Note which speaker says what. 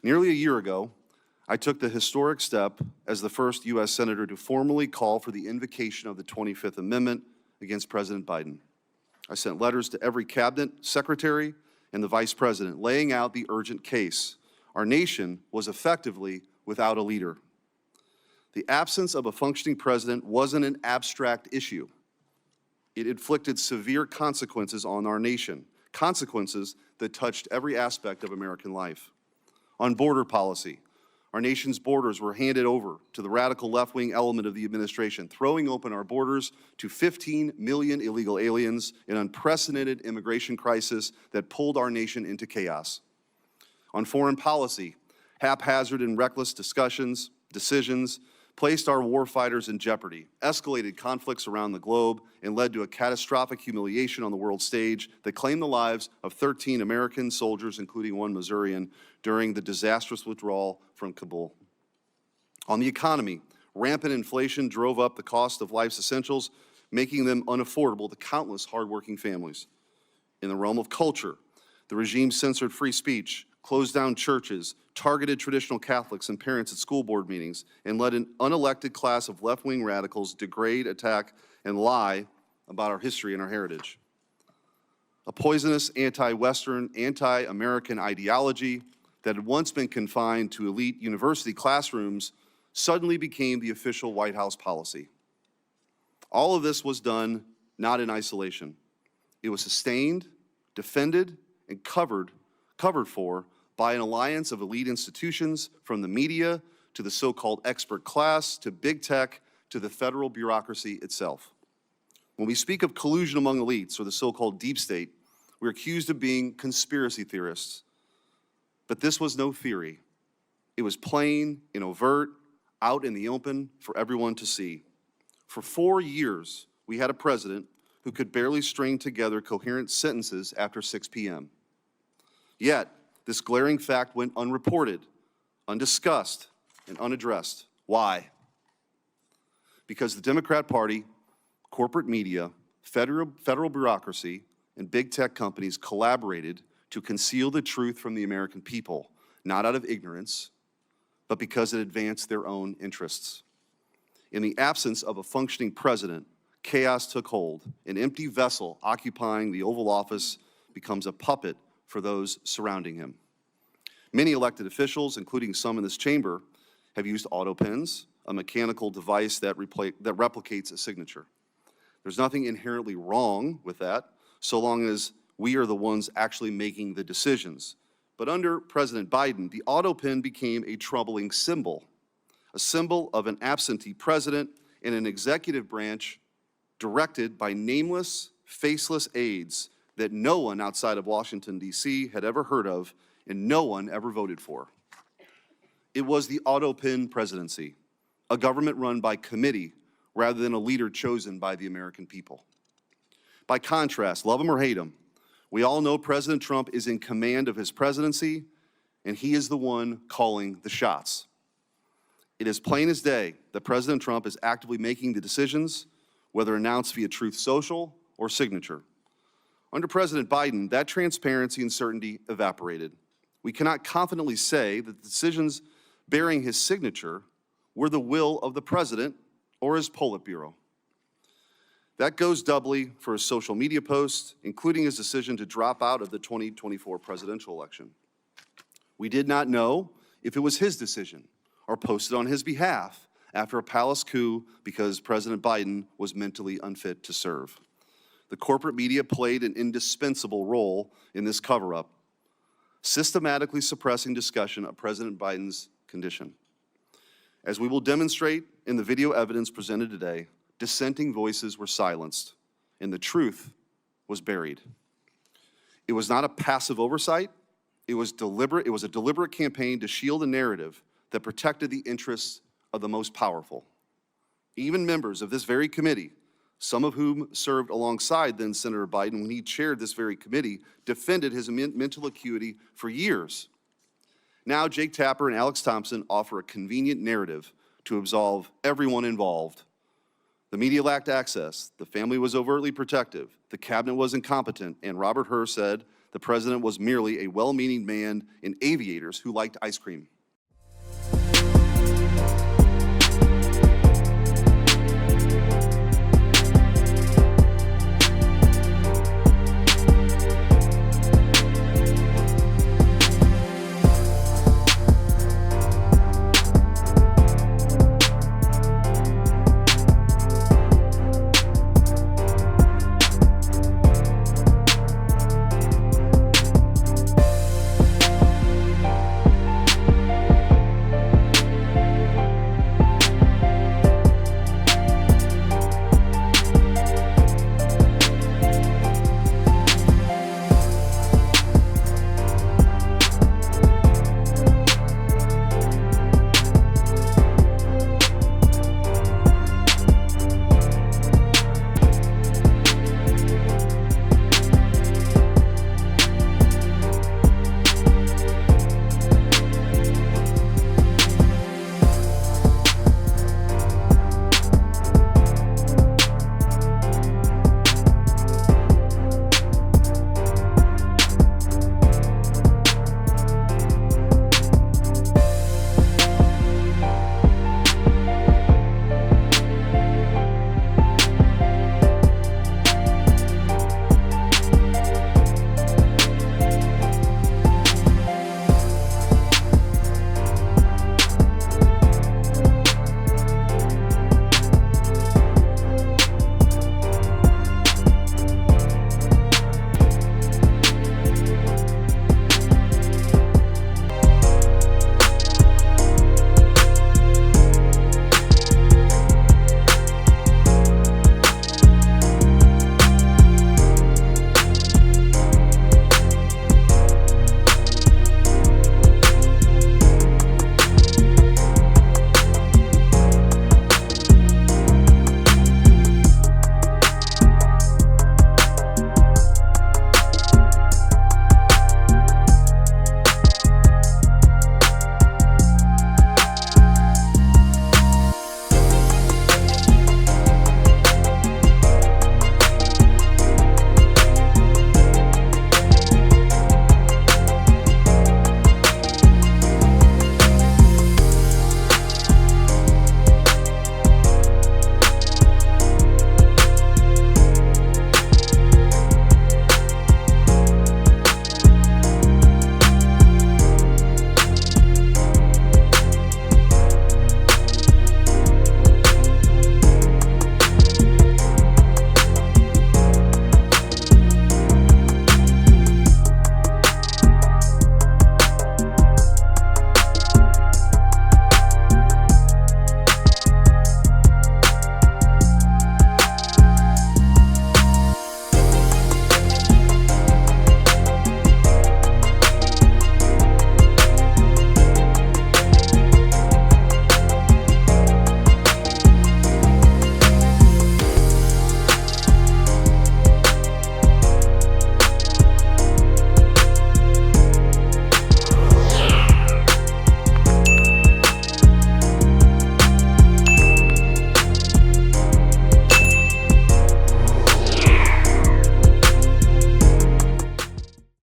Speaker 1: Nearly a year ago, I took the historic step as the first U.S. Senator to formally call for the invocation of the 25th Amendment against President Biden. I sent letters to every cabinet secretary and the vice president laying out the urgent case. Our nation was effectively without a leader. The absence of a functioning president wasn't an abstract issue. It inflicted severe consequences on our nation, consequences that touched every aspect of American life. On border policy, our nation's borders were handed over to the radical left-wing element of the administration, throwing open our borders to 15 million illegal aliens, an unprecedented immigration crisis that pulled our nation into chaos. On foreign policy, haphazard and reckless decisions placed our warfighters in jeopardy, escalated conflicts around the globe, and led to a catastrophic humiliation on the world stage that claimed the lives of 13 American soldiers, including one Missourian, during the disastrous withdrawal from Kabul. On the economy, rampant inflation drove up the cost of life's essentials, making them unaffordable to countless hardworking families. In the realm of culture, the regime censored free speech, closed down churches, targeted traditional Catholics and parents at school board meetings, and let an unelected class of left-wing radicals degrade, attack, and lie about our history and our heritage. A poisonous anti-Western, anti-American ideology that had once been confined to elite university classrooms suddenly became the official White House policy. All of this was done not in isolation. It was sustained, defended, and covered for by an alliance of elite institutions, from the media to the so-called expert class to big tech to the federal bureaucracy itself. When we speak of collusion among elites, or the so-called deep state, we're accused of being conspiracy theorists. But this was no theory. It was plain and overt, out in the open for everyone to see. For 4 years, we had a president who could barely string together coherent sentences after 6 p.m. Yet, this glaring fact went unreported, undiscussed, and unaddressed. Why? Because the Democrat Party, corporate media, federal bureaucracy, and big tech companies collaborated to conceal the truth from the American people, not out of ignorance, but because it advanced their own interests. In the absence of a functioning president, chaos took hold. An empty vessel occupying the Oval Office becomes a puppet for those surrounding him. Many elected officials, including some in this chamber, have used auto pens, a mechanical device that replicates a signature. There's nothing inherently wrong with that, so long as we are the ones actually making the decisions. But under President Biden, the auto pen became a troubling symbol, a symbol of an absentee president and an executive branch directed by nameless, faceless aides that no one outside of Washington, D.C. had ever heard of and no one ever voted for. It was the auto pen presidency, a government run by committee rather than a leader chosen by the American people. By contrast, love him or hate him, we all know President Trump is in command of his presidency, and he is the one calling the shots. It is plain as day that President Trump is actively making the decisions, whether announced via Truth Social or signature. Under President Biden, that transparency and certainty evaporated. We cannot confidently say that the decisions bearing his signature were the will of the president or his Politburo. That goes doubly for his social media posts, including his decision to drop out of the 2024 presidential election. We did not know if it was his decision or posted on his behalf after a palace coup because President Biden was mentally unfit to serve. The corporate media played an indispensable role in this cover-up, systematically suppressing discussion of President Biden's condition. As we will demonstrate in the video evidence presented today, dissenting voices were silenced, and the truth was buried. It was not a passive oversight. It was deliberate. It was a deliberate campaign to shield a narrative that protected the interests of the most powerful. Even members of this very committee, some of whom served alongside then Senator Biden when he chaired this very committee, defended his mental acuity for years. Now Jake Tapper and Alex Thompson offer a convenient narrative to absolve everyone involved. The media lacked access, the family was overtly protective, the cabinet was incompetent, and Robert Hur said The president was merely a well-meaning man in aviators who liked ice cream.